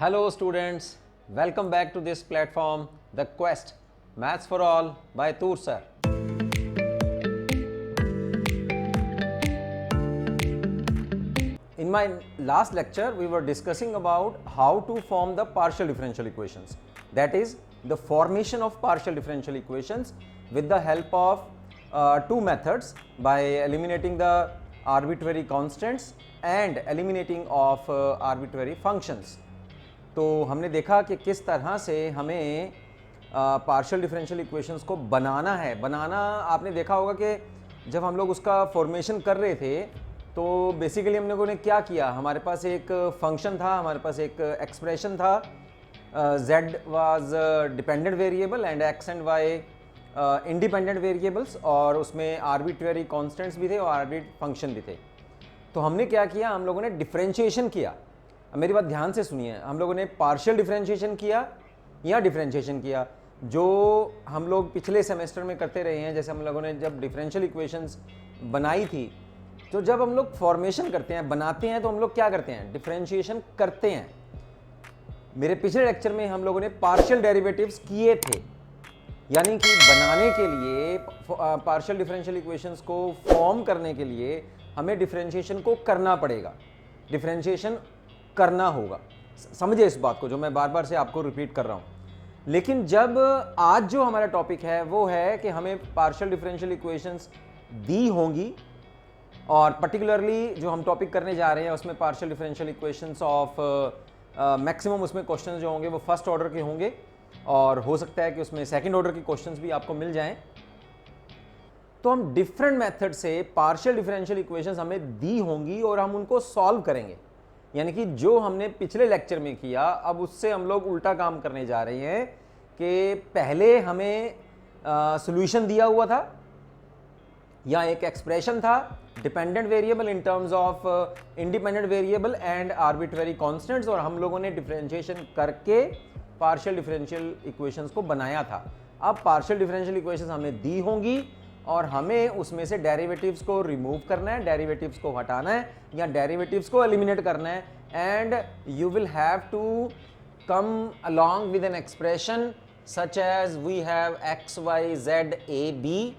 Hello students, welcome back to this platform, The Quest, Maths for All by Toor sir. In my last lecture, we were discussing about how to form the partial differential equations. That is, the formation of partial differential equations with the help of two methods, by eliminating the arbitrary constants and eliminating of arbitrary functions. तो हमने देखा कि किस तरह से हमें partial differential equations को बनाना है। बनाना आपने देखा होगा कि जब हम लोग उसका फॉर्मेशन कर रहे थे तो बेसिकली हम लोगों ने क्या किया, हमारे पास एक फंक्शन था, हमारे पास एक एक्सप्रेशन था, z was dependent variable and x and y independent variables, और उसमें आर्बिट्ररी कॉन्स्टेंट्स भी थे और आर्बिट्ररी फंक्शन भी थे। तो हमने क्या किया, हम लोगों ने डिफरेंशिएशन किया। मेरी बात ध्यान से सुनिए, हम लोगों ने पार्शियल डिफरेंशिएशन किया या डिफरेंशिएशन किया, जो हम लोग पिछले सेमेस्टर में करते रहे हैं। जैसे हम लोगों ने जब डिफरेंशियल इक्वेशंस बनाई थी, तो जब हम लोग फॉर्मेशन करते हैं, बनाते हैं, तो हम लोग क्या करते हैं, डिफरेंशिएशन करते हैं। मेरे पिछले लेक्चर में हम लोगों ने पार्शियल डेरिवेटिव्स किए थे, यानी कि बनाने के लिए, पार्शियल डिफरेंशियल इक्वेशंस को फॉर्म करने के लिए हमें डिफरेंशिएशन को करना पड़ेगा, डिफरेंशिएशन करना होगा। समझिए इस बात को, जो मैं बार बार से आपको रिपीट कर रहा हूं। लेकिन जब आज जो हमारा टॉपिक है वो है कि हमें पार्शियल डिफरेंशियल इक्वेशंस दी होंगी, और पर्टिकुलरली जो हम टॉपिक करने जा रहे हैं उसमें partial differential equations of maximum उसमें क्वेश्चंस जो होंगे वो फर्स्ट ऑर्डर के होंगे, और हो सकता है कि उसमें सेकंड ऑर्डर के क्वेश्चंस भी आपको मिल जाएं। तो हम डिफरेंट मेथड से पार्शियल डिफरेंशियल इक्वेशंस हमें दी होंगी और हम उनको सॉल्व करेंगे। यानी कि जो हमने पिछले लेक्चर में किया, अब उससे हम लोग उल्टा काम करने जा रहे हैं कि पहले हमें सॉल्यूशन दिया हुआ था या एक एक्सप्रेशन था, dependent variable in terms of independent variable and arbitrary constants, और हम लोगों ने डिफरेंशिएशन करके पार्शियल डिफरेंशियल इक्वेशंस को बनाया था। अब पार्शियल डिफरेंशियल इक्वेशंस हमें दी होंगी और हमें उसमें से डेरिवेटिव्स को रिमूव करना है, डेरिवेटिव्स को हटाना है या डेरिवेटिव्स को एलिमिनेट करना है, and you will have to come along with an expression such as we have x y z a b.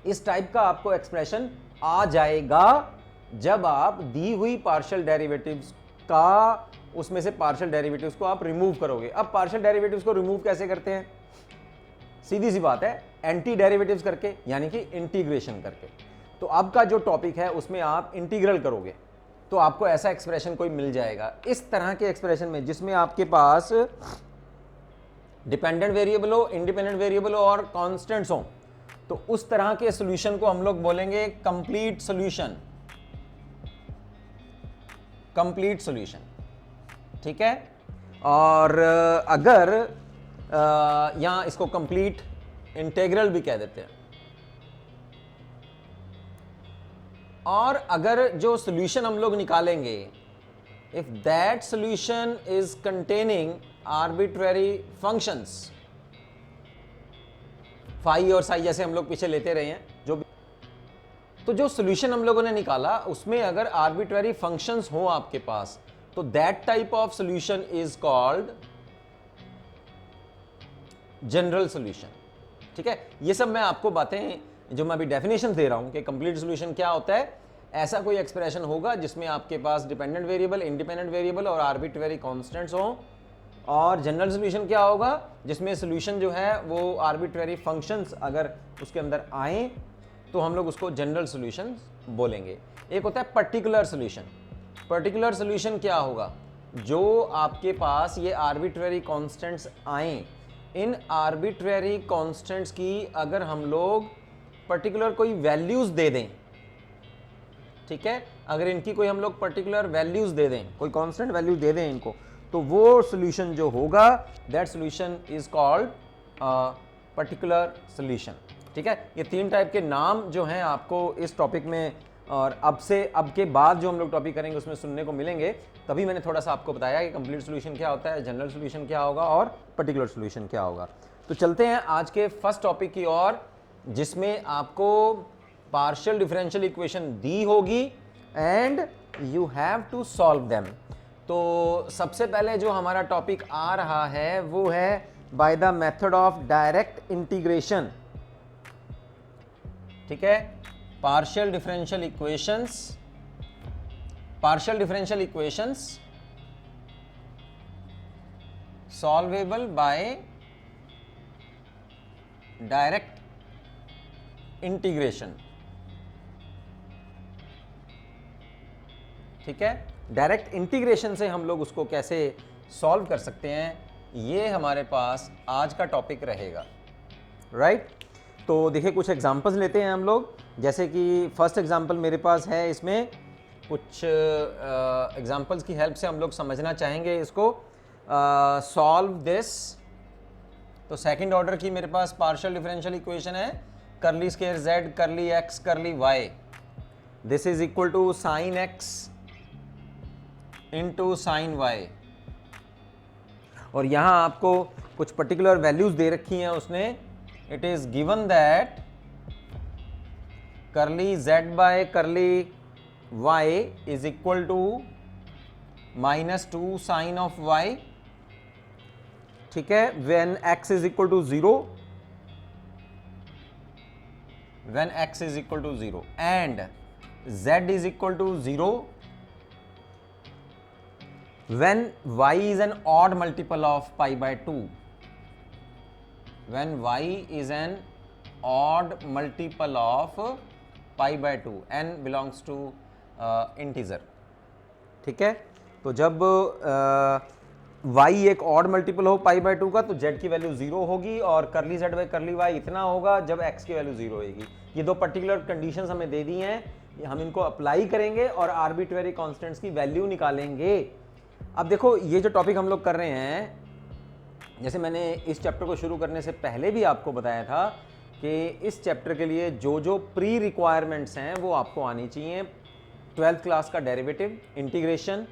इस टाइप का आपको एक्सप्रेशन आ जाएगा जब आप दी हुई पार्शियल डेरिवेटिव्स का, उसमें से पार्शियल डेरिवेटिव्स को आप रिमूव करोगे। अब पार्शियल डेरिवेटिव्स को रिमूव कैसे करते हैं, सीधी सी बात है, एंटी डेरिवेटिव्स करके, यानी कि इंटीग्रेशन करके। तो अब का जो टॉपिक है उसमें आप इंटीग्रल करोगे तो आपको ऐसा एक्सप्रेशन कोई मिल जाएगा, इस तरह के एक्सप्रेशन में जिसमें आपके पास डिपेंडेंट वेरिएबल हो, इंडिपेंडेंट वेरिएबल हो और कांस्टेंट्स हो। तो उस तरह के सॉल्यूशन को हम लोग बोलेंगे कंप्लीट सॉल्यूशन, कंप्लीट सॉल्यूशन, ठीक है। और अगर यहां इसको कंप्लीट इंटीग्रल भी कह देते हैं। और अगर जो सॉल्यूशन हम लोग निकालेंगे, if that solution is containing arbitrary functions, phi और साई जैसे हम लोग पीछे लेते रहे हैं, जो भी, तो जो सॉल्यूशन हम लोगों ने निकाला उसमें अगर आर्बिट्ररी फंक्शंस हो आपके पास, तो that type of solution is called general solution, ठीक है। ये सब मैं आपको बातें, जो मैं अभी डेफिनेशन दे रहा हूं कि कंप्लीट सॉल्यूशन क्या होता है, ऐसा कोई एक्सप्रेशन होगा जिसमें आपके पास डिपेंडेंट वेरिएबल, इंडिपेंडेंट वेरिएबल और आर्बिट्ररी कांस्टेंट्स हो। और जनरल सॉल्यूशन क्या होगा, जिसमें सॉल्यूशन जो है वो आर्बिट्ररी फंक्शंस अगर उसके अंदर आए तो हम लोग उसको जनरल सॉल्यूशन बोलेंगे। एक होता है पर्टिकुलर सॉल्यूशन। पर्टिकुलर सॉल्यूशन क्या होगा, जो आपके पास ये आर्बिट्ररी कांस्टेंट्स आए, इन आर्बिट्ररी कांस्टेंट्स की अगर हम लोग पर्टिकुलर कोई वैल्यूज दे दें, ठीक है, अगर इनकी कोई हम लोग पर्टिकुलर वैल्यूज दे दें, कोई कांस्टेंट वैल्यू दे दें इनको, तो वो सॉल्यूशन जो होगा, that solution is called particular solution, ठीक है। ये तीन टाइप के नाम जो हैं आपको इस टॉपिक में, और अब के बाद जो हम लोग टॉपिक करेंगे उसमें सुनने को मिलेंगे। तभी मैंने थोड़ा सा आपको बताया कि कंप्लीट सॉल्यूशन क्या होता है, जनरल सॉल्यूशन क्या होगा और पर्टिकुलर सॉल्यूशन क्या होगा। तो चलते हैं आज के फर्स्ट टॉपिक की ओर, जिसमें आपको पार्शियल डिफरेंशियल इक्वेशन दी होगी and you have to solve them. तो सबसे पहले जो हमारा टॉपिक आ रहा है वो है by the method of direct integration. ठीक है, partial differential equations solvable by direct integration. ठीक है, डायरेक्ट इंटीग्रेशन से हम लोग उसको कैसे सॉल्व कर सकते हैं, ये हमारे पास आज का टॉपिक रहेगा। राइट, तो देखिए कुछ एग्जांपल्स लेते हैं हम लोग। जैसे कि फर्स्ट एग्जांपल मेरे पास है, इसमें कुछ एग्जांपल्स की हेल्प से हम लोग समझना चाहेंगे इसको। सॉल्व दिस, तो सेकंड ऑर्डर की मेरे पास पार्शियल डिफरेंशियल इक्वेशन है, curly square z curly x curly y, this is equal to sine x into sine y। और यहां आपको कुछ पर्टिकुलर वैल्यूज दे रखी हैं उसने। It is given that curly z by curly y is equal to -2 sine of y। ठीक है, when x is equal to 0, when x is equal to 0 and z is equal to 0 when y is an odd multiple of pi by 2, when y is an odd multiple of pi by 2, n belongs to integer। ठीक है, तो जब y एक odd multiple हो पाई by 2 का, तो z की value 0 होगी और करली z बाय करली y इतना होगा जब x की वैल्यू 0 होगी। ये दो पर्टिकुलर कंडीशंस हमें दे दी हैं, हम इनको अप्लाई करेंगे और आर्बिट्रेरी कांस्टेंट्स की वैल्यू निकालेंगे। अब देखो ये जो टॉपिक हम लोग कर रहे हैं, जैसे मैंने इस चैप्टर को शुरू करने से पहले भी आपको बताया था कि इस चैप्टर के लिए जो जो प्री रिक्वायरमेंट्स हैं वो आपको आनी चाहिए। 12th क्लास का डेरिवेटिव, इंटीग्रेशन,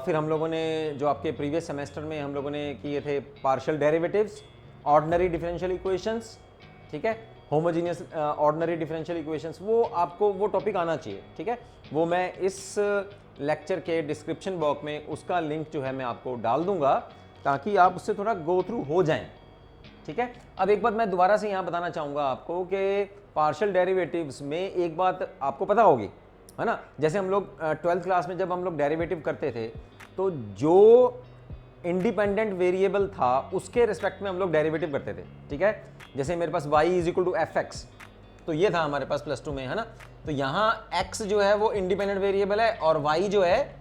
फिर हम लोगों ने जो आपके प्रीवियस सेमेस्टर में हम लोगों ने किए थे partial derivatives, ordinary differential equations, ठीक है, होमोजीनियस ऑर्डिनरी डिफरेंशियल इक्वेशंस, वो आपको वो टॉपिक आना चाहिए। ठीक है, वो मैं इस लेक्चर के डिस्क्रिप्शन बॉक्स में उसका लिंक जो है मैं आपको डाल दूंगा ताकि आप उससे थोड़ा गो थ्रू हो जाएं। ठीक है, अब एक बात मैं दोबारा से यहाँ बताना चाहूँगा आपको कि पार्शियल डेरिवेटिव्स में एक बात आपको पता होगी, है ना। जैसे हम लोग 12th क्लास में जब हम लोग डेरिवेटिव करते थे तो जो इंडिपेंडेंट वेरिएबल था उसके रिस्पेक्ट में हम लोग डेरिवेटिव करते थे। ठीक है, जैसे मेरे पास y is equal to fx, तो ये था हमारे पास +2 में, है ना। तो यहाँ x जो है वो इंडिपेंडेंट वेरिएबल है और y जो है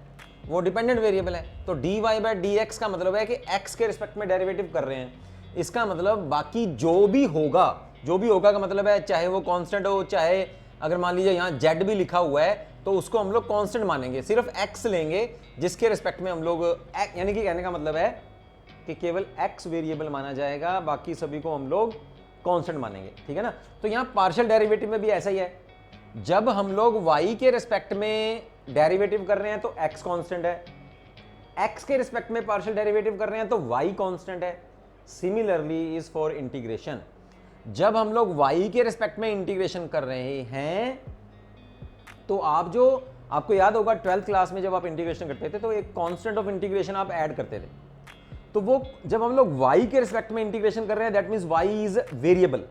वो डिपेंडेंट वेरिएबल है। तो dy बाई dx का मतलब है कि x के रिस्पेक्ट में डेरिवेटिव कर रहे हैं। इसका मतलब बाकी जो भी होगा का मतलब है चाहे वो कांस्टेंट हो, चाहे अगर मान लीजिए यहाँ z भी लिखा हुआ है तो उसको हम लोग कांस्टेंट मानेंगे, सिर्फ x लेंगे जिसके रिस्पेक्ट में हम लोग, यानी कि कहने का मतलब है कि केवल x वेरिएबल माना जाएगा, बाकी सभी को हम लोग कांस्टेंट मानेंगे। ठीक है ना। तो यहाँ पार्शियल डेरिवेटिव में भी ऐसा ही है, जब हम लोग y के रिस्पेक्ट में डेरिवेटिव कर रहे हैं तो x कांस्टेंट है, x के रिस्पेक्ट में पार्शियल डेरिवेटिव कर रहे हैं तो y कांस्टेंट है। सिमिलरली इज फॉर इंटीग्रेशन, जब हम लोग y के रिस्पेक्ट में इंटीग्रेशन कर रहे हैं तो आपको याद होगा 12th क्लास में जब आप इंटीग्रेशन करते थे तो एक कांस्टेंट ऑफ इंटीग्रेशन आप ऐड करते थे। तो वो जब हम लोग y के रिस्पेक्ट में इंटीग्रेशन कर रहे हैं that means y is variable,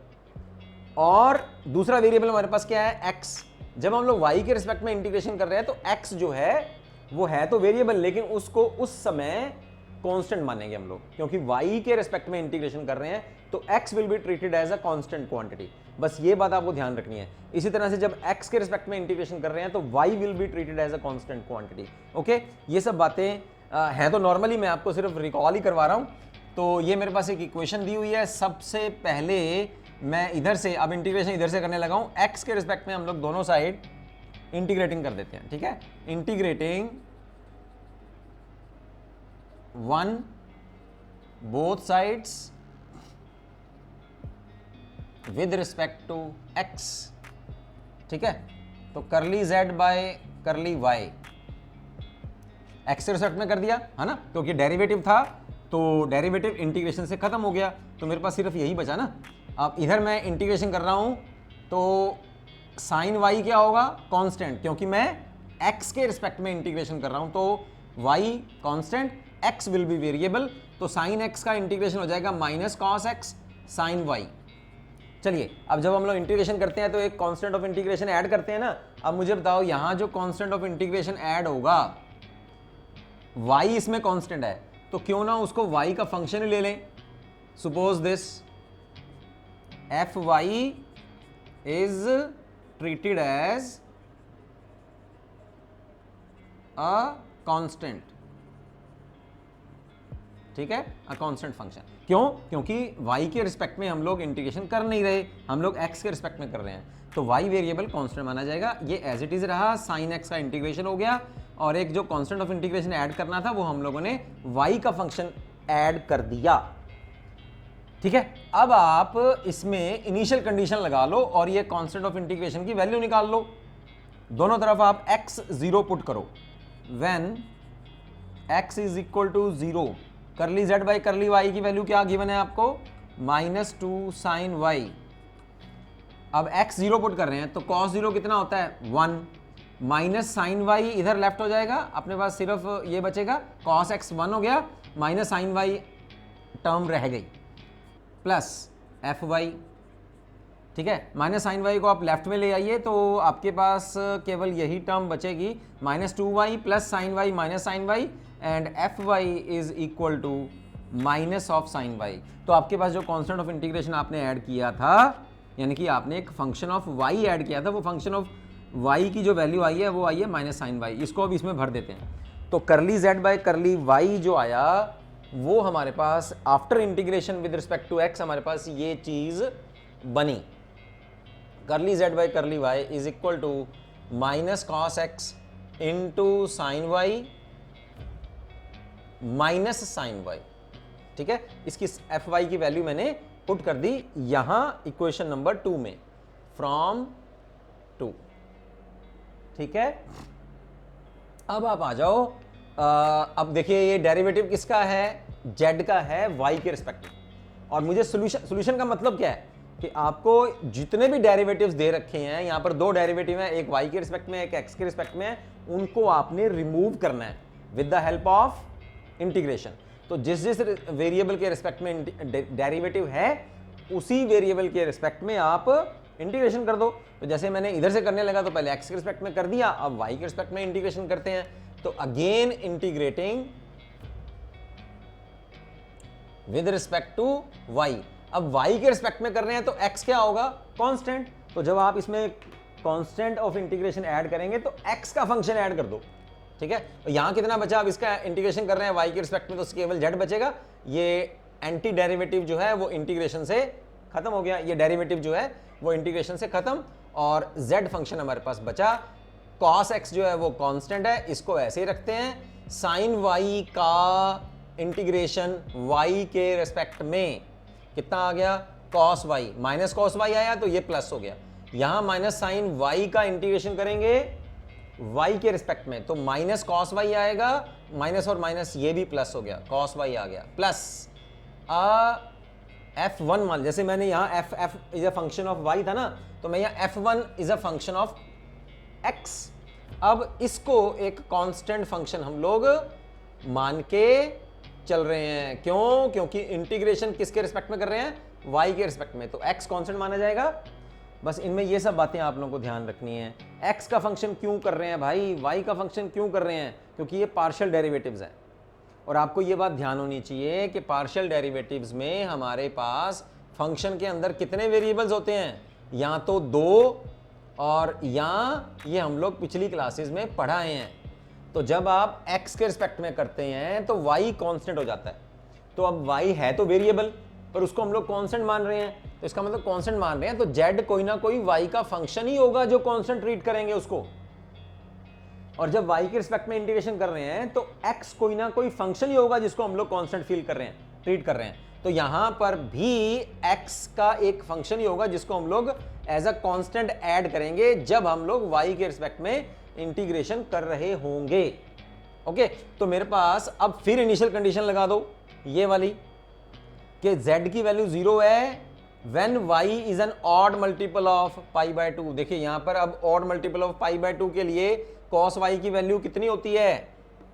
और दूसरा वेरिएबल हमारे पास क्या है, x। जब हम लोग y के रिस्पेक्ट में इंटीग्रेशन कर रहे हैं तो x जो है वो है तो वेरिएबल, लेकिन उसको उस समय कांस्टेंट मानेंगे हम लोग, क्योंकि y के रिस्पेक्ट में इंटीग्रेशन कर रहे हैं तो x will be treated as a constant quantity. बस ये बात आपको ध्यान रखनी है। इसी तरह से जब x के रिस्पेक्ट में इंटीग्रेशन कर रहे हैं तो y will be treated as a constant quantity. Okay, ये सब बातें हैं तो नॉर्मली मैं आपको सिर्फ रिकॉल ही करवा रहा हूं। तो ये मेरे पास एक इक्वेशन दी हुई है। सबसे पहले मैं इधर से अब इंटीग्रेशन इधर से करने लगा हूं, x के रिस्पेक्ट में हम लोग दोनों साइड इंटीग्रेटिंग कर देते हैं। ठीक है, integrating one both sides with respect to x। ठीक है, तो curly z by curly y x के रिस्पेक्ट में कर दिया, है ना, क्योंकि डेरिवेटिव था तो डेरिवेटिव इंटीग्रेशन से खत्म हो गया, तो मेरे पास सिर्फ यही बचा ना। अब इधर मैं इंटीग्रेशन कर रहा हूं तो साइन y क्या होगा, कांस्टेंट, क्योंकि मैं x के रिस्पेक्ट में इंटीग्रेशन कर रहा हूं तो y constant, x will be variable, तो साइन x का इंटीग्रेशन हो जाएगा minus cos x sine y। चलिए अब जब हम लोग इंटीग्रेशन करते हैं तो एक कांस्टेंट ऑफ इंटीग्रेशन ऐड करते हैं ना। अब मुझे बताओ यहां जो कांस्टेंट ऑफ इंटीग्रेशन ऐड होगा, y इसमें कांस्टेंट है, तो क्यों ना उसको y का फंक्शन ही ले लें। Suppose this f y is treated as a constant, ठीक है, अ कांस्टेंट फंक्शन। क्यों? क्योंकि y के रिस्पेक्ट में हम लोग इंटीग्रेशन कर नहीं रहे, हम लोग x के रिस्पेक्ट में कर रहे हैं, तो y वेरिएबल कांस्टेंट माना जाएगा। ये एज इट इज रहा, साइन x का इंटीग्रेशन हो गया, और एक जो कांस्टेंट ऑफ इंटीग्रेशन ऐड करना था वो हम लोगों ने y का फंक्शन ऐड कर दिया, ठीक है। अब आप इसमें इनिशियल कंडीशन लगा लो और ये कांस्टेंट ऑफ इंटीग्रेशन की वैल्यू निकाल लो। दोनों तरफ आप x 0 पुट करो, when x is equal to 0, curly z by curly y की वैल्यू क्या गिवन है आपको, -2 साइन y। अब x 0 पुट कर रहे हैं तो cos 0 कितना होता है 1, माइनस साइन y इधर लेफ्ट हो जाएगा, अपने पास सिर्फ ये बचेगा, cos x 1 हो गया, माइनस साइन y टर्म रह गई, प्लस एफ वाई, ठीक है। माइनस साइन वाई को आप लेफ्ट में ले आइए तो आपके पास केवल यही टर्म बचेगी, -2y plus sine y minus sine y, and f y is equal to minus of sine y. तो आपके पास जो कांस्टेंट ऑफ इंटीग्रेशन आपने ऐड किया था, यानी कि आपने एक फंक्शन ऑफ y ऐड किया था, वो फंक्शन ऑफ y की जो वैल्यू आई है वो आई है माइनस साइन वाई। इसको अब इसमें भर देते हैं, तो curly z by curly y जो आया वो हमारे पास after integration with respect to x हमारे पास ये चीज बनी, curly z by curly y is equal to minus cos x into sine y minus sine y, ठीक है। इसकी एफ वाई की वैल्यू मैंने पुट कर दी यहां इक्वेशन नंबर 2 में, फ्रॉम 2, ठीक है। अब आप आ जाओ, अब देखिए ये डेरिवेटिव किसका है, z का है y के रिस्पेक्ट में, और मुझे सॉल्यूशन का मतलब क्या है कि आपको जितने भी डेरिवेटिव्स दे रखे हैं, यहां पर 2 डेरिवेटिव हैं, एक y के रिस्पेक्ट में एक x के रिस्पेक्ट में, उनको आपने रिमूव करना है with the help of integration. तो जिस जिस वेरिएबल के रिस्पेक्ट में डेरिवेटिव है उसी वेरिएबल के रिस्पेक्ट में आप इंटीग्रेशन कर दो। तो जैसे मैंने इधर से करने लगा तो पहले x के रिस्पेक्ट में कर दिया, अब y के रिस्पेक्ट में इंटीग्रेशन करते हैं, तो again integrating with respect to y। अब y के रिस्पेक्ट में कर रहे हैं तो x क्या होगा, कांस्टेंट। तो जब आप इसमें कांस्टेंट ऑफ इंटीग्रेशन ऐड करेंगे तो x का फंक्शन ऐड कर दो, ठीक है। तो यहां कितना बचा, अब इसका इंटीग्रेशन कर रहे हैं y के रिस्पेक्ट में तो केवल z बचेगा, ये एंटी डेरिवेटिव जो है वो इंटीग्रेशन से खत्म हो गया, ये डेरिवेटिव जो है वो इंटीग्रेशन से खत्म, और z फंक्शन हमारे पास बचा। cos x जो है वो कांस्टेंट है, इसको ऐसे ही रखते हैं। साइन y का इंटीग्रेशन y के रिस्पेक्ट में कितना आ गया, cos y, minus cos y आया तो ये प्लस हो गया, यहां माइनस साइन y का इंटीग्रेशन करेंगे y के रिस्पेक्ट में तो माइनस cos y आएगा, माइनस और माइनस ये भी प्लस हो गया, cos y आ गया, प्लस f1 मान, जैसे मैंने यहाँ f is a function of y था ना, तो मैं यहाँ f1 is a function of x। अब इसको एक कांस्टेंट फंक्शन हम लोग मान के चल रहे हैं, क्यों, क्योंकि इंटीग्रेशन किसके रिस्पेक्ट में कर रहे हैं, y के रिस्पेक्ट में, तो x कांस्टेंट माना जाएगा। बस इनमें ये सब बातें आप लोगों को ध्यान रखनी है। x का फंक्शन क्यों कर रहे हैं भाई, y का फंक्शन क्यों कर रहे हैं, क्योंकि ये पार्शियल डेरिवेटिव्स हैं, और आपको ये बात ध्यान होनी चाहिए कि पार्शियल डेरिवेटिव्स में हमारे पास फंक्शन के अंदर कितने वेरिएबल्स होते हैं, या तो 2, और या ये हम लोग पिछली क्लासेस में पढ़ाए हैं। तो जब आप x के रिस्पेक्ट में करते हैं तो y कांस्टेंट हो जाता है, तो अब y है तो वेरिएबल पर उसको हम लोग कांस्टेंट मान रहे हैं, तो इसका मतलब कांस्टेंट मान रहे हैं, तो z कोई ना कोई y का फंक्शन ही होगा जो कांस्टेंट ट्रीट करेंगे उसको। और जब y के रिस्पेक्ट में इंटीग्रेशन कर रहे हैं तो x कोई ना कोई फंक्शन ही होगा जिसको हम लोग कांस्टेंट फील कर रहे हैं, ट्रीट कर रहे हैं। तो यहां पर भी x का एक फंक्शन ही होगा जिसको हम लोग एज अ कांस्टेंट ऐड करेंगे जब हम लोग y के रिस्पेक्ट में इंटीग्रेशन कर रहे होंगे। ओके, तो मेरे पास अब फिर इनिशियल कंडीशन लगा दो ये वाली कि z की वैल्यू 0 है when y is an odd multiple of π/2। देखिए यहां पर अब ऑड मल्टीपल ऑफ π/2 के लिए cos y की वैल्यू कितनी होती है,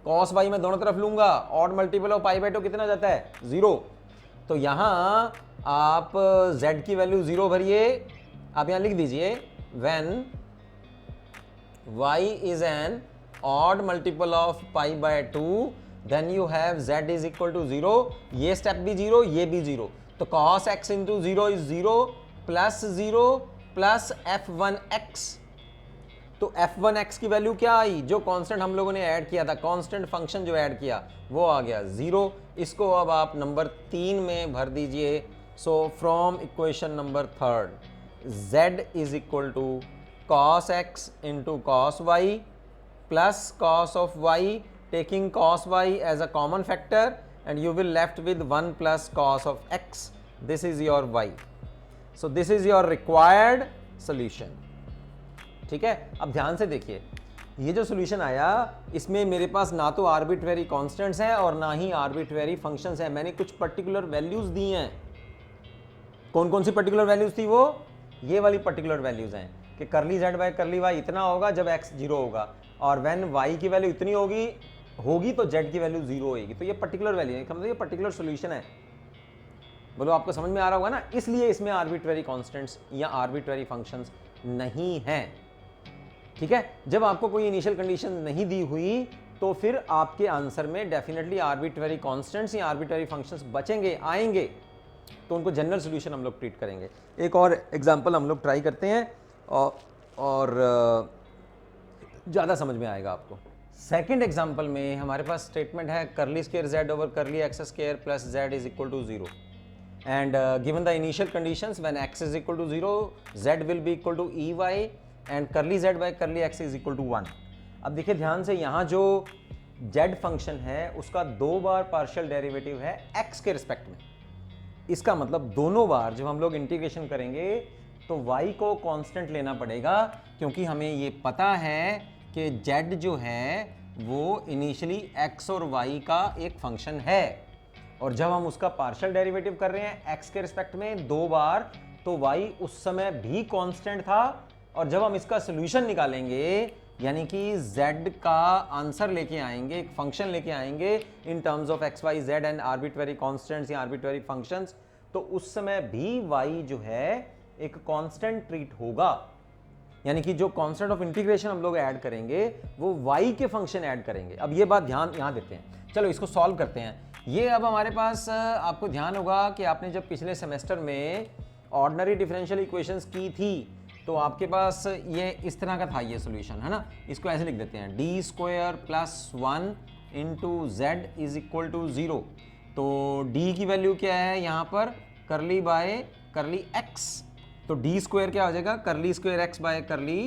कॉस वाई मैं दोनों तरफ लूंगा, odd multiple of pi by 2 कितना जाता है 0। तो यहां आप z की वैल्यू 0 भरिए, आप यहां लिख दीजिए when y is an odd multiple of pi by 2 then you have z is equal to 0। ये स्टेप भी 0, ये भी 0, तो cos x into 0 is 0 plus 0 plus f1x। तो f1x की वैल्यू क्या आई, जो कांस्टेंट हम लोगों ने ऐड किया था, कांस्टेंट फंक्शन जो ऐड किया वो आ गया 0। इसको अब आप नंबर 3 में भर दीजिए। So from equation number 3 z is equal to cos x into cos y plus cos of y, taking cos y as a common factor and you will left with 1 plus cos of x. This is your y. So this is your required solution. ठीक है, अब ध्यान से देखिए, ये जो solution आया इसमें मेरे पास ना तो आर्बिट्रेरी कांस्टेंट्स हैं और ना ही आर्बिट्रेरी फंक्शंस हैं। मैंने कुछ पर्टिकुलर वैल्यूज दी हैं। कौन कौन सी पर्टिकुलर वैल्यूज थी, वो ये वाली पर्टिकुलर वैल्यूज हैं कि करली z बाय करली y इतना होगा जब x 0 होगा, और व्हेन y की वैल्यू इतनी होगी तो z की वैल्यू 0 होगी। तो ये पर्टिकुलर वैल्यू है, मतलब ये पर्टिकुलर सॉल्यूशन है। बोलो आपको समझ में आ रहा होगा ना। इसलिए इसमें आर्बिट्रेरी कांस्टेंट्स या आर्बिट्रेरी फंक्शंस नहीं हैं। ठीक है, जब आपको कोई इनिशियल कंडीशन नहीं दी हुई तो फिर आपके आंसर में डेफिनेटली आर्बिट्रेरी कांस्टेंट्स या आर्बिट्रेरी फंक्शंस बचेंगे, आएंगे, तो उनको जनरल सॉल्यूशन हम लोग ट्रीट करेंगे। एक और एग्जांपल हम लोग ट्राई करते हैं और ज़्यादा समझ में आएगा आपको। सेकंड एग्जांपल में हमारे पास स्टेटमेंट है curly square z over curly x square plus z is equal to 0 and given the initial conditions when x is equal to 0 z will be equal to ey and curly z by curly x is equal to 1। अब देखिए ध्यान से, यहाँ जो z function है उसका 2 बार partial derivative है x के रिस्पेक्ट में। इसका मतलब दोनों बार जब हम लोग इंटीग्रेशन करेंगे तो y को कांस्टेंट लेना पड़ेगा, क्योंकि हमें ये पता है कि z जो है वो इनिशियली x और y का एक फंक्शन है, और जब हम उसका पार्शियल डेरिवेटिव कर रहे हैं x के रिस्पेक्ट में 2 बार, तो y उस समय भी कांस्टेंट था, और जब हम इसका सॉल्यूशन निकालेंगे यानी कि z का आंसर लेके आएंगे, एक फंक्शन लेके आएंगे in terms of x y z and arbitrary constants या आर्बिट्रेरी फंक्शंस, तो उस समय भी y जो है एक कांस्टेंट ट्रीट होगा। यानी कि जो कांस्टेंट ऑफ इंटीग्रेशन हम लोग ऐड करेंगे वो y के फंक्शन ऐड करेंगे। अब ये बात ध्यान यहाँ देते हैं। चलो इसको सॉल्व करते हैं। ये अब हमारे पास आपको ध्यान होगा कि आपने जब पिछले सेमेस्टर में ऑर्डिनरी डिफरेंशियल इक्वेशंस की थी तो आपके पास ये इस तरह का था ये सॉल्यूशन, है ना। इसको ऐसे लिख देते हैं D square plus 1 into z is equal to 0। तो डी की वैल्यू क्या है यहाँ पर, करली बाय करली एक्स, तो डी स्क्वायर क्या हो जाएगा, करली स्क्वायर एक्स बाय करली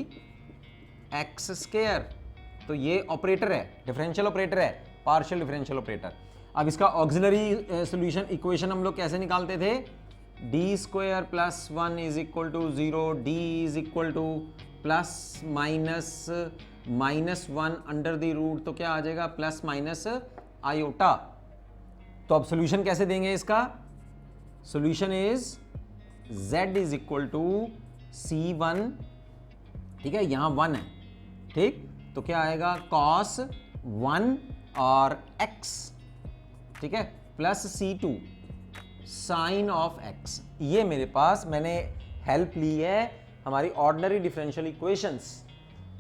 एक्स स्क्वायर। तो ये ऑपरेटर है, डिफरेंशियल ऑपरेटर है, पार्शियल डिफरेंशियल ऑपरेटर। अब इसका ऑक्सिलरी सॉल्यूशन इक्वेशन हम लोग कैसे निकालते थे, D square plus 1 is equal to 0, D is equal to plus minus 1 under the root, तो क्या आ जाएगा प्लस माइनस आयोटा। तो अब सॉल्यूशन कैसे देंगे इसका, solution is z is equal to c1, ठीक है, यहां 1 है, ठीक, तो क्या आएगा cos 1 और x, ठीक है, plus c2 sign of x। ये मेरे पास मैंने हेल्प ली है हमारी ऑर्डिनरी डिफरेंशियल इक्वेशंस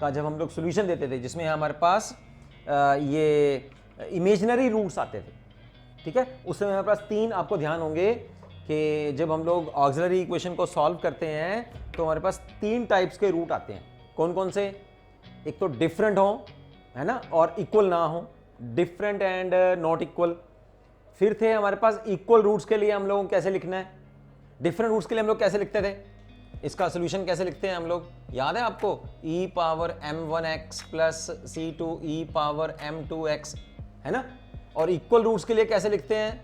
का, जब हम लोग सॉल्यूशन देते थे जिसमें हमारे पास ये इमेजिनरी रूट्स आते थे, ठीक है। उस समय हमारे पास 3 आपको ध्यान होंगे कि जब हम लोग ऑक्सिलरी इक्वेशन को सॉल्व करते हैं तो हमारे पास 3 टाइप्स के रूट आते हैं। कौन कौन से, एक तो डिफरेंट हो, है ना, और इक्वल ना हो, डिफरेंट एंड नॉट इक्वल। फिर थे हमारे पास इक्वल रूट्स के लिए हम लोगों को कैसे लिखना है, डिफरेंट रूट्स के लिए हम लोग कैसे लिखते थे, इसका सॉल्यूशन कैसे लिखते हैं हम लोग, याद है आपको, e power m1x plus c2 e power m2x, है ना। और इक्वल रूट्स के लिए कैसे लिखते हैं,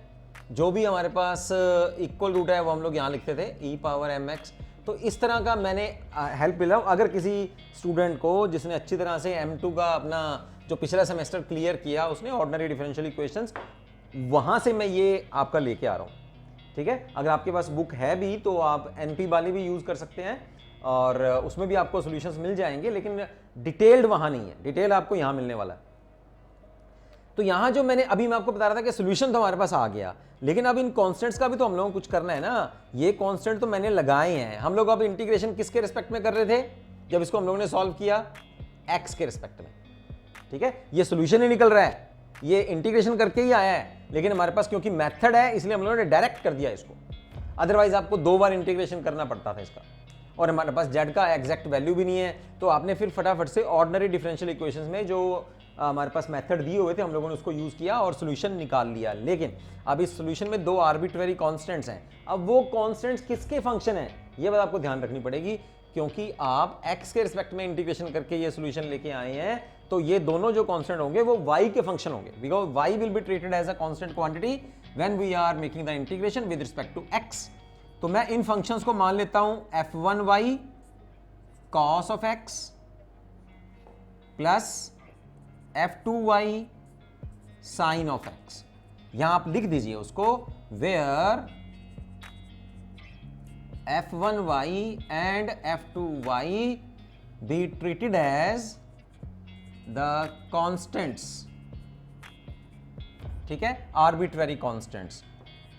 जो भी हमारे पास इक्वल रूट है वो हम लोग यहाँ लिखते थे e पावर mx। तो इस तरह का मैंने हेल्प मिला। अगर किसी स्टूडेंट को जिसने अच्छी तरह से m2 का अपना जो पिछला सेमेस्टर क्लियर किया, उसने ऑर्डिनरी डिफरेंशियल इक्वेशंस, वहाँ से मैं ये आपका लेके आ रहा हूँ, ठीक है। अगर आपके पास बुक है भी तो आप NP वाली भी यूज़ कर सकते हैं और उसमें भी आपको सॉल्यूशंस मिल जाएंगे, लेकिन डिटेल्ड वहाँ नहीं है, डिटेल आपको यहाँ मिलने वाला है। तो यहां जो मैंने अभी मैं आपको बता रहा था कि सोल्यूशन तो हमारे पास आ गया, लेकिन अब इन कांस्टेंट्स का भी तो हम लोगों को कुछ करना है ना। ये कांस्टेंट तो मैंने लगाए हैं, हम लोग अब इंटीग्रेशन किसके रिस्पेक्ट में कर रहे थे जब इसको हम लोगों ने सॉल्व किया, एक्स के रिस्पेक्ट में, ठीक है। ये सोल्यूशन ही निकल रहा है, ये इंटीग्रेशन करके ही आया है, लेकिन हमारे पास क्योंकि मेथड है इसलिए हम लोगों ने डायरेक्ट कर दिया इसको, अदरवाइज आपको 2 बार इंटीग्रेशन करना पड़ता था इसका, और हमारे पास z का एग्जैक्ट वैल्यू भी नहीं है, तो आपने फिर फटाफट से ऑर्डिनरी डिफरेंशियल इक्वेशंस में जो हमारे पास मेथड दिए हुए थे हम लोगों ने उसको यूज किया और सोल्यूशन निकाल लिया। लेकिन अब इस सोल्यूशन में 2 आर्बिट्ररी कांस्टेंट्स हैं, अब वो कांस्टेंट्स किसके फंक्शन हैं ये बात आपको ध्यान रखनी पड़ेगी, क्योंकि आप x के रिस्पेक्ट में इंटीग्रेशन करके ये सोल्यूशन लेके आए हैं, तो ये दोनों जो कांस्टेंट होंगे वो y के फंक्शन होंगे, because y will be treated as a constant quantity when we are making the integration with respect to x। तो मैं इन फंक्शंस को मान लेता हूं f1y cos of x plus f2y sin of x। यहां आप लिख दीजिए उसको, where f1y and f2y be treated as the constants, ठीक है, arbitrary constants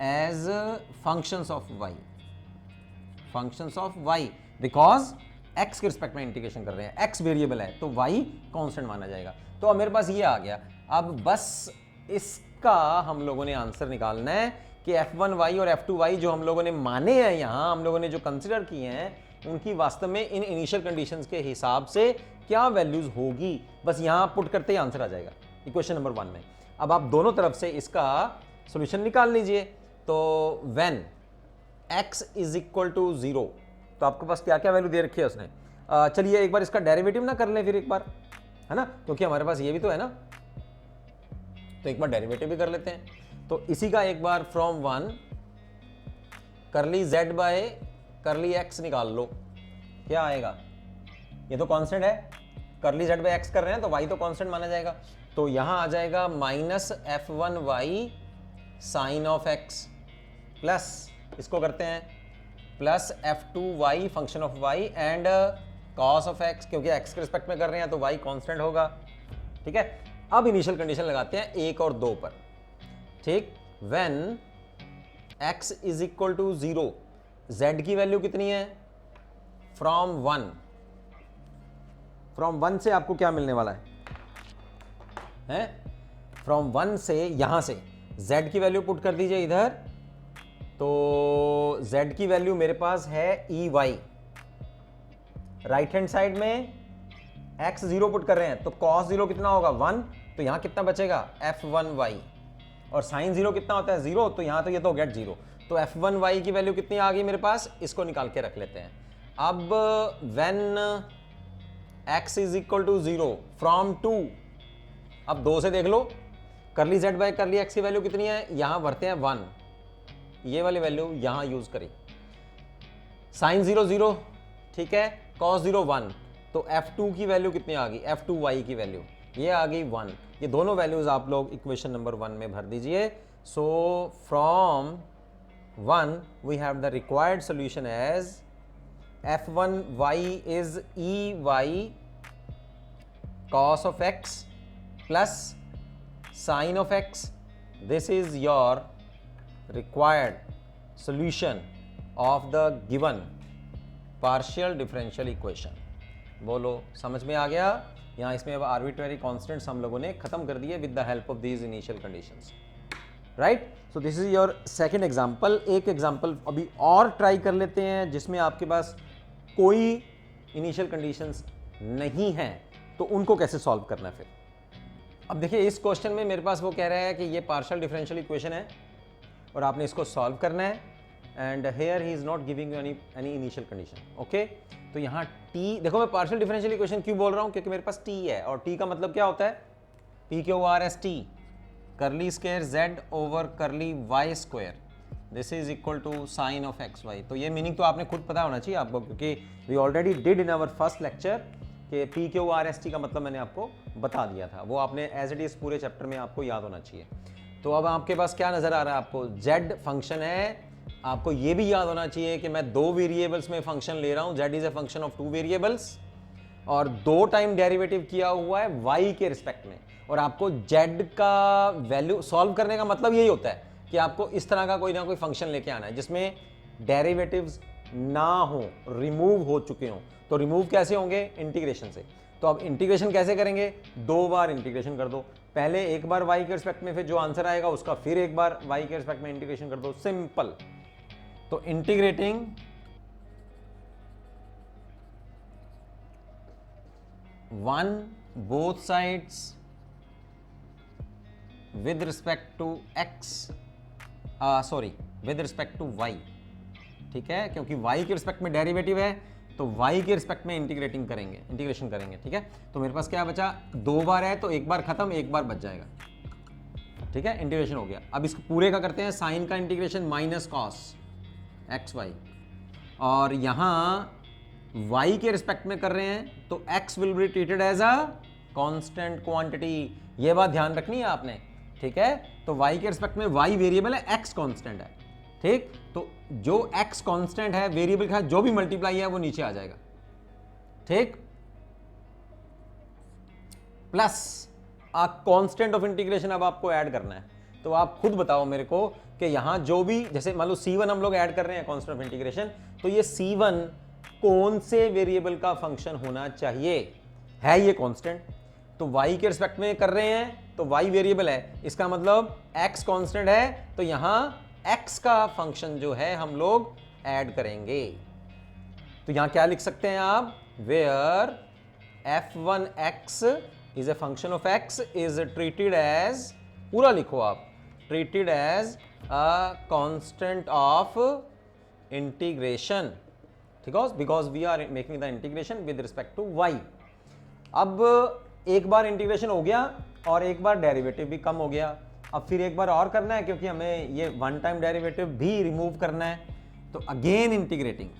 as functions of y, functions of y, because x के रिस्पेक्ट में इंटीग्रेशन कर रहे हैं, x वेरिएबल है तो y कांस्टेंट माना जाएगा। तो अब मेरे पास ये आ गया, अब बस इसका हम लोगों ने आंसर निकालना है कि f1y और f2y जो हम लोगों ने माने हैं, यहां हम लोगों ने जो कंसिडर किए हैं, उनकी वास्तव में इन इनिशियल कंडीशंस के हिसाब से क्या वैल्यूज होगी, बस यहां पुट करते ही आंसर आ जाएगा इक्वेशन नंबर 1 में। अब आप दोनों तरफ से इसका सॉल्यूशन निकाल लीजिए। तो when x is equal to 0, तो आपके पास क्या क्या वैल्यू दे रखी है उसने, चलिए एक बार इसका डेरिवेटिव ना कर लें फिर एक बार, है ना, क्योंकि हमारे पास ये भी तो है ना, तो एक बार डेरिवेटिव भी कर लेते हैं। तो इसी का एक बार फ्रॉम 1 करली z बाय करली x निकाल लो, क्या आएगा, ये तो कांस्टेंट है, करली z बाय x कर रहे हैं तो y तो कांस्टेंट माना जाएगा, तो यहां आ जाएगा minus f1y sine of x plus इसको करते हैं plus f2y function of y and cos of x, क्योंकि x के रिस्पेक्ट में कर रहे हैं तो y कांस्टेंट होगा, ठीक है। अब इनिशियल कंडीशन लगाते हैं 1 और 2 पर, ठीक, when x is equal to 0, z की वैल्यू कितनी है, फ्रॉम 1, फ्रॉम 1 से आपको क्या मिलने वाला है, फ्रॉम 1 से यहां से z की वैल्यू पुट कर दीजिए इधर, तो z की वैल्यू मेरे पास है ey, राइट हैंड साइड में x 0 पुट कर रहे हैं तो cos 0 कितना होगा 1, तो यहां कितना बचेगा f1y, और sin 0 कितना होता है 0, तो यहां तो ये तो गेट 0, तो f1y की वैल्यू कितनी आ गई मेरे पास, इसको निकाल के रख लेते हैं। अब when x is equal to 0 from 2, अब 2 से देख लो, curly z by curly x की वैल्यू कितनी है, यहां भरते हैं 1, ये वाली वैल्यू यहां यूज करें, sin 0 0, ठीक है, cos 0 1, तो f2 की वैल्यू कितनी आ गई, f2y की वैल्यू ये आ गई 1, ये दोनों वैल्यूज आप लोग इक्वेशन नंबर 1 में भर दीजिए। So from 1 we have the required solution as f1y is ey cos of x plus sin of x, this is your required solution of the given partial differential equation। बोलो समझ में आ गया, यहाँ इसमें अब आर्बिट्ररी कॉन्स्टेंट्स हम लोगों ने खत्म कर दिए with the help of these initial conditions, right. So this is your second example. एक एग्जांपल अभी और ट्राई कर लेते हैं जिसमें आपके पास कोई इनिशियल कंडीशंस नहीं है, तो उनको कैसे सॉल्व करना है फिर। अब देखिए इस क्वेश्चन में मेरे पास वो कह रहा है कि ये पार्शियल डिफरेंशियल इक्वेशन है और आपने इसको सॉल्व करना है, and here he is not giving you any initial condition, okay. तो यहाँ t, देखो मैं पार्शियल डिफरेंशियल इक्वेशन क्यों बोल रहा हूँ, क्योंकि मेरे पास t है, और t का मतलब क्या होता है, p(q)(r)(s)t curly square z over curly y square, this is equal to sine of x y. तो ये मीनिंग तो आपने खुद पता होना चाहिए आपको, क्योंकि we already did in our first lecture कि p(q)(r)(s)t का मतलब मैंने आपको बता दिया था, वो आपने एज इट इज पूरे चैप्टर में आपको याद होना चाहिए। तो अब आपके पास क्या नजर आ रहा है, आपको z फंक्शन है, आपको ये भी याद होना चाहिए कि मैं 2 वेरिएबल्स में फंक्शन ले रहा हूं, z is a function of 2 variables, और 2 टाइम डेरिवेटिव किया हुआ है y के रिस्पेक्ट में, और आपको z का वैल्यू सॉल्व करने का मतलब यही होता है कि आपको इस तरह का कोई ना कोई फंक्शन लेके आना है जिसमें डेरिवेटिव्स ना हो, रिमूव हो चुके हों। तो रिमूव कैसे होंगे? इंटीग्रेशन से। तो अब इंटीग्रेशन कैसे करेंगे? 2 बार इंटीग्रेशन कर दो, पहले एक बार y के रिस्पेक्ट में, फिर जो आंसर आएगा उसका फिर एक बार y के रिस्पेक्ट में इंटीग्रेशन कर दो, सिंपल। तो integrating 1 both sides with respect to x, with respect to y, ठीक है, क्योंकि y के रिस्पेक्ट में डेरिवेटिव है तो y के रिस्पेक्ट में इंटीग्रेशन करेंगे, ठीक है। तो मेरे पास क्या बचा? 2 बार है तो एक बार खत्म, एक बार बच जाएगा, ठीक है, इंटीग्रेशन हो गया। अब इसको पूरे का करते हैं, साइन का integration minus cos x y, और यहां y के रिस्पेक्ट में कर रहे हैं तो x will be treated as a constant quantity. ये बात ध्यान रखनी है आपने, ठीक है। तो y के रिस्पेक्ट में y वेरिएबल है, x कांस्टेंट है, ठीक। तो जो x कांस्टेंट है वेरिएबल का जो भी मल्टीप्लाई है वो नीचे आ जाएगा, ठीक, plus a constant of integration अब आपको ऐड करना है। तो आप खुद बताओ मेरे को कि यहां जो भी, जैसे मान लो c1 हम लोग ऐड कर रहे हैं कांस्टेंट ऑफ इंटीग्रेशन, तो ये c1 कौन से वेरिएबल का फंक्शन होना चाहिए? है ये कांस्टेंट, तो y के रिस्पेक्ट में कर रहे हैं तो y वेरिएबल है, इसका मतलब x कांस्टेंट है, तो यहां x का फंक्शन जो है हम लोग ऐड करेंगे। तो यहां क्या लिख सकते हैं आप? Where f1x is a function of x is treated as, पूरा लिखो आप, treated as a constant of integration, ठीक है, because we are making the integration with respect to y। अब एक बार इंटीग्रेशन हो गया और एक बार डेरिवेटिव भी कम हो गया, अब फिर एक बार और करना है क्योंकि हमें ये 1 टाइम डेरिवेटिव भी रिमूव करना है। तो again integrating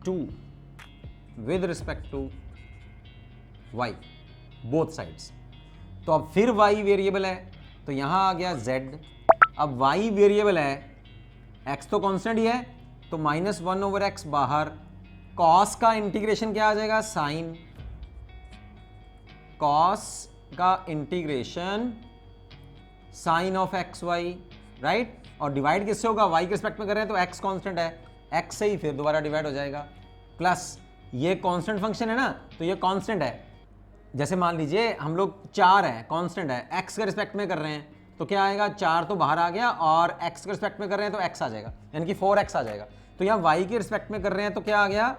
2 with respect to y both sides. तो अब फिर y वेरिएबल है तो यहां आ गया z, अब y वेरिएबल है, x तो कांस्टेंट ही है तो -1/x बाहर, cos का इंटीग्रेशन क्या आ जाएगा? साइन, cos का integration sine of x y, right, और डिवाइड किससे होगा? y के रिस्पेक्ट में कर रहे हैं तो x कांस्टेंट है, x से ही फिर दोबारा डिवाइड हो जाएगा, प्लस ये कांस्टेंट फंक्शन है ना, तो ये कांस्टेंट है। जैसे मान लीजिए हम लोग 4 है, कांस्टेंट है, x के रिस्पेक्ट में कर रहे हैं तो क्या आएगा? 4 तो बाहर आ गया और x के रिस्पेक्ट में कर रहे हैं तो x आ जाएगा, यानी कि 4x आ जाएगा। तो यहाँ y के रिस्पेक्ट में कर रहे हैं तो क्या आ गया?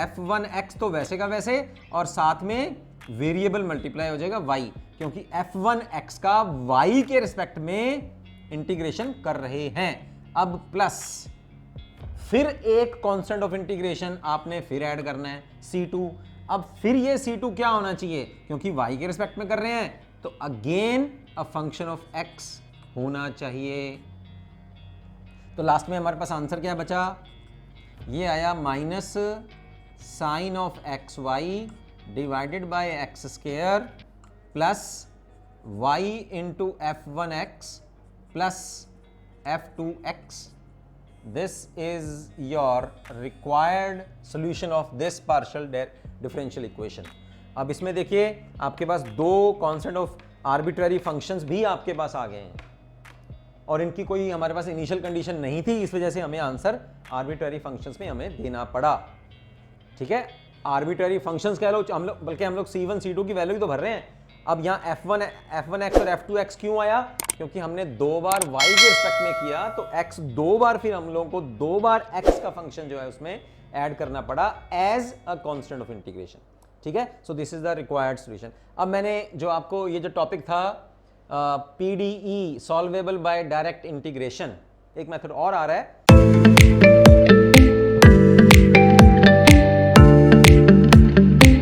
f1x तो वैसे का वैसे, और साथ में वेरिएबल मल्टीप्लाई हो जाएगा y, क्योंकि f1x का y के रिस्पेक्ट में इंटीग्रेशन कर रहे हैं। अब प्लस फिर एक कांस्टेंट ऑफ इंटीग्रेशन आपने फिर ऐड करना है, c2। अब फिर ये c2 क्या होना चाहिए? क्योंकि y के रिस्पेक्ट में कर रहे हैं तो again a function of x होना चाहिए। तो लास्ट में हमारे पास आंसर क्या बचा? ये आया minus sine of x y divided by x square plus y into f1x plus f2x। This is your required solution of this partial differential equation। अब इसमें देखिए आपके पास 2 कांस्टेंट ऑफ आर्बिट्ररी फंक्शंस भी आपके पास आ गए हैं और इनकी कोई हमारे पास इनिशियल कंडीशन नहीं थी, इस वजह से हमें आंसर आर्बिट्ररी फंक्शंस में हमें देना पड़ा, ठीक है। आर्बिट्ररी फंक्शंस कह लो हम लोग, बल्कि हम लोग c1 c2 की वैल्यू ही तो भर रहे हैं। अब यहाँ f1x और f2x क्यों आया? क्योंकि हमने 2 बार y के रिस्पेक्ट में किया तो x 2 बार, फिर हम लोगों को 2 बार x का फंक्शन जो है उसमें ऐड करना पड़ा as a constant of integration, ठीक है। So this is the required solution. अब मैंने जो आपको ये जो टॉपिक था PDE solvable by direct integration, एक मेथड और आ रहा है।